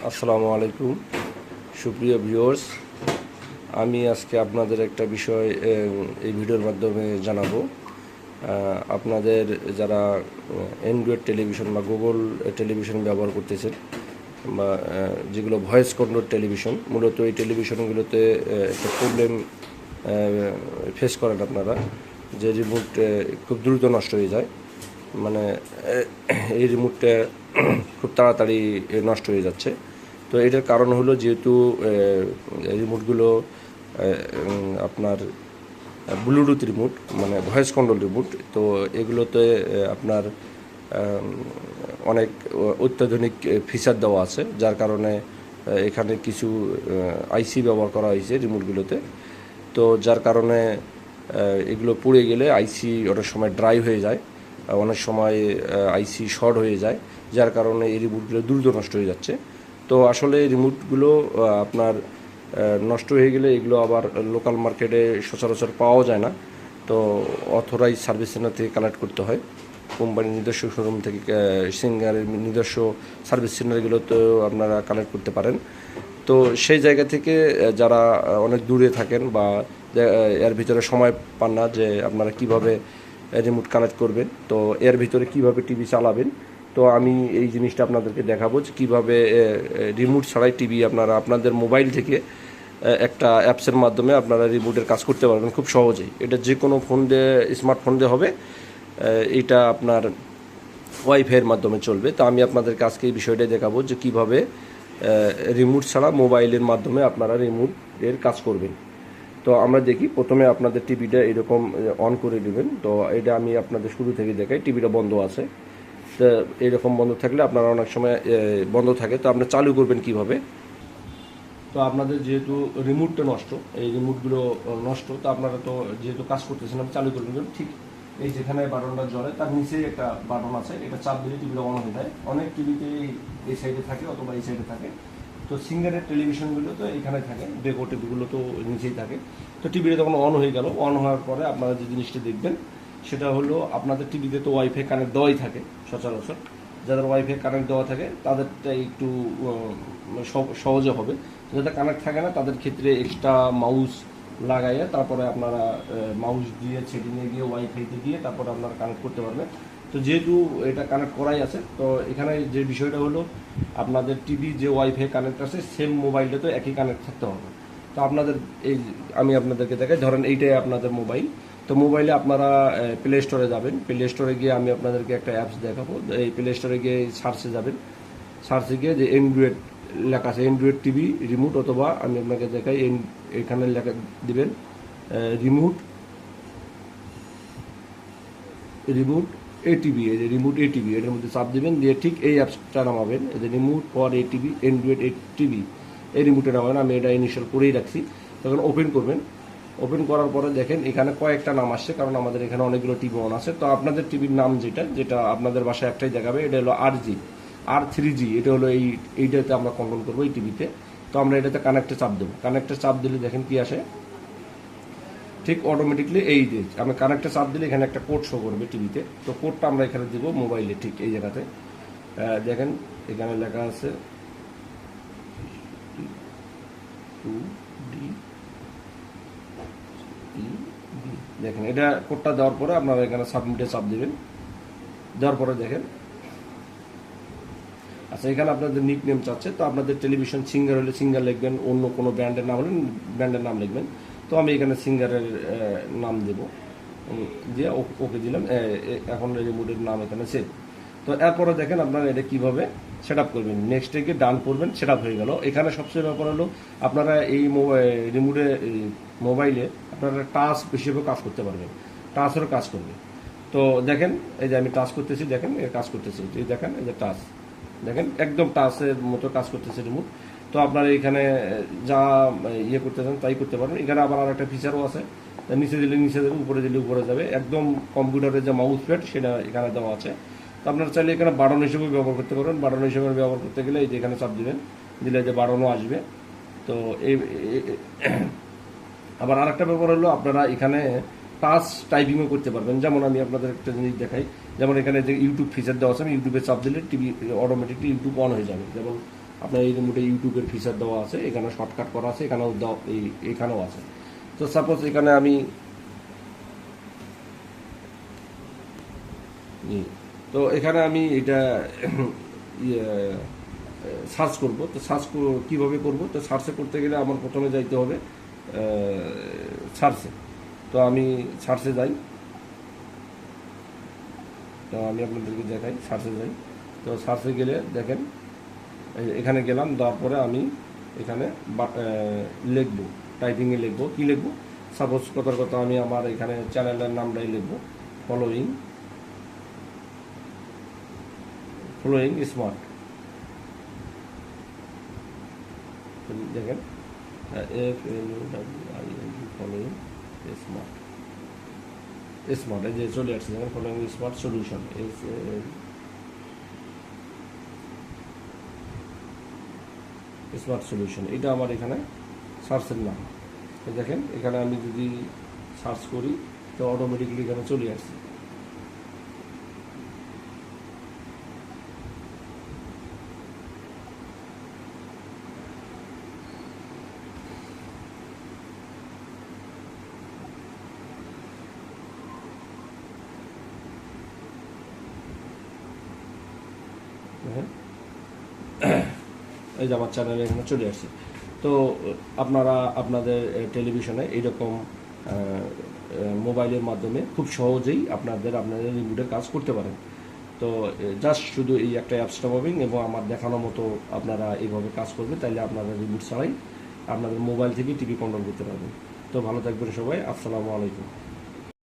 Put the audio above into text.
আসসালামু আলাইকুম সুপ্রিয় ভিউয়ার্স। আমি আজকে আপনাদের একটা বিষয় এই ভিডিওর মাধ্যমে জানাবো। আপনাদের যারা অ্যান্ড্রয়েড টেলিভিশন বা গুগল টেলিভিশন ব্যবহার করতেছেন বা যেগুলো ভয়েস কন্ট্রোল টেলিভিশন, মূলত এই টেলিভিশনগুলোতে একটা প্রবলেম ফেস করেন আপনারা, যে রিমোট খুব দ্রুত নষ্ট হয়ে যায়। মানে এই রিমোটটা খুব তাড়াতাড়ি নষ্ট হয়ে যাচ্ছে। তো এটার কারণ হলো, যেহেতু রিমোটগুলো আপনার ব্লুটুথ রিমোট, মানে ভয়েস কন্ট্রোল রিমোট, তো এগুলোতে আপনার অনেক অত্যাধুনিক ফিচার দেওয়া আছে, যার কারণে এখানে কিছু আইসি ব্যবহার করা হয়েছে রিমোটগুলোতে। তো যার কারণে এগুলো পুড়ে গেলে আইসি অনেক সময় ড্রাই হয়ে যায়, অনেক সময় আইসি শর্ট হয়ে যায়, যার কারণে এই রিমোটগুলো দ্রুত নষ্ট হয়ে যাচ্ছে। তো আসলে রিমোটগুলো আপনার নষ্ট হয়ে গেলে এগুলো আবার লোকাল মার্কেটে সচরাচর পাওয়া যায় না। তো অথরাইজ সার্ভিস সেন্টার থেকে কালেক্ট করতে হয়, কোম্পানির নিজস্ব শোরুম থেকে, সিঙ্গারের নিজস্ব সার্ভিস সেন্টারগুলোতেও আপনারা কালেক্ট করতে পারেন। তো সেই জায়গা থেকে যারা অনেক দূরে থাকেন বা এর ভিতরে সময় পান না যে আপনারা কিভাবে রিমোট কানেক্ট করবেন, তো এর ভিতরে কিভাবে টিভি চালাবেন, তো আমি এই জিনিসটা আপনাদেরকে দেখাবো যে কীভাবে রিমোট ছাড়াই টিভি আপনারা আপনাদের মোবাইল থেকে একটা অ্যাপসের মাধ্যমে আপনারা রিমোটের কাজ করতে পারবেন খুব সহজেই। এটা যে কোনো ফোন দিয়ে, স্মার্টফোন দিয়ে হবে। এটা আপনার ওয়াইফাইয়ের মাধ্যমে চলবে। তো আমি আপনাদেরকে আজকে এই বিষয়টাই দেখাবো যে কীভাবে রিমোট ছাড়া মোবাইলের মাধ্যমে আপনারা রিমোটের কাজ করবেন। তো আমরা দেখি, প্রথমে আপনাদের টিভিটা এরকম অন করে নেবেন। তো এটা আমি আপনাদের শুরু থেকে দেখাই, টিভিটা বন্ধ আছে। তো এরকম বন্ধ থাকলে আপনারা অনেক সময় বন্ধ থাকে, তো আপনারা চালু করবেন কিভাবে। তো আপনাদের যেহেতু রিমোটটা নষ্ট, এই রিমোটগুলো নষ্ট, তো আপনারা তো যেহেতু কাজ করতেছেন, আপনি চালু করবেন ঠিক এই যেখানে বাটনটা জ্বলে তার নিচেই একটা বাটন আছে, এটা চাপ দিলে টিভিটা অন হয়ে যায়। অনেক টিভিতে এই সাইডে থাকে অথবা এই সাইডে থাকে। তো সিঙ্গারের টেলিভিশনগুলো তো এখানে থাকে, ডেকো টিভিগুলো তো নিচেই থাকে। তো টিভিটা তখন অন হয়ে গেল, অন হওয়ার পরে আপনারা যে জিনিসটা দেখবেন সেটা হলো, আপনাদের টিভিতে তো ওয়াইফাই কানেক্ট দেওয়াই থাকে সচরাচর। যাদের ওয়াইফাই কানেক্ট দেওয়া থাকে তাদেরটা একটু সহজে হবে। যাদের কানেক্ট থাকে না তাদের ক্ষেত্রে এক্সট্রা মাউস লাগাইয়ে তারপরে আপনারা মাউস দিয়ে সেটিংয়ে গিয়ে ওয়াইফাইতে দিয়ে তারপরে আপনারা কানেক্ট করতে পারবেন। তো যেহেতু এটা কানেক্ট করাই আছে, তো এখানে যে বিষয়টা হলো, আপনাদের টিভি যে ওয়াইফাই কানেক্ট আছে সেম মোবাইলটা তো একই কানেক্ট থাকতে হবে। তো আপনাদের এই আমি আপনাদেরকে দেখাই, ধরেন এইটাই আপনাদের মোবাইল। তো মোবাইলে আপনারা প্লে স্টোরে যাবেন, প্লে স্টোরে গিয়ে আমি আপনাদেরকে একটা অ্যাপস দেখাবো। এই প্লে স্টোরে গিয়ে সার্চে যাবেন, সার্চে গিয়ে যে অ্যান্ড্রয়েড লেখা আছে, অ্যান্ড্রয়েড টিভি রিমোট, অথবা আমি আপনাকে দেখাই এখানে লেখা দিবেন রিমোট রিমোট এটিভি। এই যে রিমোট এটিভি, এটার মধ্যে চাপ দিবেন, দিয়ে ঠিক এই অ্যাপসটা নামাবেন, এই যে remote for ATV, Android TV, এই রিমোটে নামাবেন। আমি এটা ইনিশিয়াল করেই রাখছি। তখন ওপেন করবেন, ওপেন করার পরে দেখেন এখানে কয়েকটা নাম আসছে, কারণ আমাদের এখানে অনেকগুলো টিভি অন আছে। তো আপনাদের টিভির নাম যেটা যেটা আপনাদের বাসায় একটাই দেখাবে, এটা হলো R3G। এটা হলো এইটাতে আমরা কন্ট্রোল করবো এই টিভিতে। তো আমরা এটাতে কানেক্টে চাপ দেবো, কানেক্টে চাপ দিলে দেখেন কি আসে, ঠিক অটোমেটিকলি এই যে আমি কানেক্টে চাপ দিলে এখানে একটা কোড শো করবে টিভিতে। তো কোডটা আমরা এখানে দিব মোবাইলে, ঠিক এই জায়গাতে দেখেন এখানে লেখা আছে 2D। দেখেন এটা কোডটা দেওয়ার পরে আপনারা এখানে সাবমিটে চাপ দেবেন, দেওয়ার পরে দেখেন আচ্ছা এখানে আপনাদের নিক নেম চাচ্ছে। তো আপনাদের টেলিভিশন সিঙ্গার হলে সিঙ্গার লিখবেন, অন্য কোনো ব্র্যান্ডের নাম হলে ব্র্যান্ডের নাম লিখবেন। তো আমি এখানে সিঙ্গারের নাম দেবো, দিয়ে ওকে দিলাম। এখন রিমোটের নাম এখানে সেভ। তো এরপরে দেখেন আপনারা এটা কীভাবে সেট আপ করবেন, নেক্সটে গিয়ে ডান করবেন, সেট আপ হয়ে গেল। এখানে সবচেয়ে ব্যাপার হলো, আপনারা এই রিমোটে মোবাইলে আপনারা টাচ হিসেবে কাজ করতে পারবেন, টাচেরও কাজ করবে। তো দেখেন এই যে আমি টাচ করতেছি, দেখেন কাজ করতেছি, এই দেখেন এই যে টাচ, দেখেন একদম টাচের মতো কাজ করতেছে রিমোট। তো আপনারা এখানে যা ইয়ে করতে চান তাই করতে পারবেন। এখানে আবার আর একটা ফিচারও আছে, নিচে দিলে নিচে যাবে, উপরে দিলে উপরে যাবে। একদম কম্পিউটারের যে মাউস প্যাড সেটা এখানে দেওয়া আছে। তো আপনারা চাইলে এখানে বাটন হিসেবে ব্যবহার করতে পারবেন। বাটন হিসেবে ব্যবহার করতে গেলে এই যে এখানে চাপ দিবেন, দিলে যে বাটনও আসবে। তো এই আবার আরেকটা ব্যাপার হলো, আপনারা এখানে টাচ টাইপিংও করতে পারবেন। যেমন আমি আপনাদের একটা জিনিস দেখাই, যেমন এখানে যে ইউটিউব ফিচার দেওয়া আছে, আমি ইউটিউবে চাপ দিলে টিভি অটোমেটিকলি ইউটিউব অন হয়ে যাবে। যেমন আপনার এই রিমোটে ইউটিউবের ফিচার দেওয়া আছে, এখানে শর্টকাট করা আছে, এখানেও এখানেও আছে। তো সাপোজ এখানে আমি তো এখানে আমি এটা সার্চ করব। তো সার্চ কীভাবে করব? তো সার্চে করতে গেলে আমার প্রথমে যাইতে হবে সার্চে। তো আমি সার্চে যাই, তো আমি আপনাদেরকে দেখাই, সার্চে যাই। তো সার্চে গেলে দেখেন এখানে গেলাম, তারপরে আমি এখানে লিখবো, টাইপিংয়ে লিখবো, কী লিখবো? সাপোজ কথার কথা আমি আমার এখানে চ্যানেলের নামটাই লিখবো, ফলোয়িং স্মার্ট। দেখেন ফলোয়িং স্মার্ট, স্মার্ট এই যে চলে আসছে, দেখেন following smart solution, smart solution, এটা আমার এখানে সার্চের নাম। তো দেখেন এখানে আমি যদি সার্চ করি তো অটোমেটিকলি এখানে চলে আসছে। এই যে আমার চ্যানেলে এখানে চলে আসছে। তো আপনারা আপনাদের টেলিভিশনে এইরকম মোবাইলের মাধ্যমে খুব সহজেই আপনাদের রিমোটের কাজ করতে পারেন। তো জাস্ট শুধু এই একটা অ্যাপসটা পাবেন এবং আমার দেখানো মতো আপনারা এইভাবে কাজ করবেন, তাইলে আপনারা রিমোট ছাড়াই আপনাদের মোবাইল থেকে টিভি কন্ট্রোল করতে পারবেন। তো ভালো থাকবেন সবাই, আসসালামু আলাইকুম।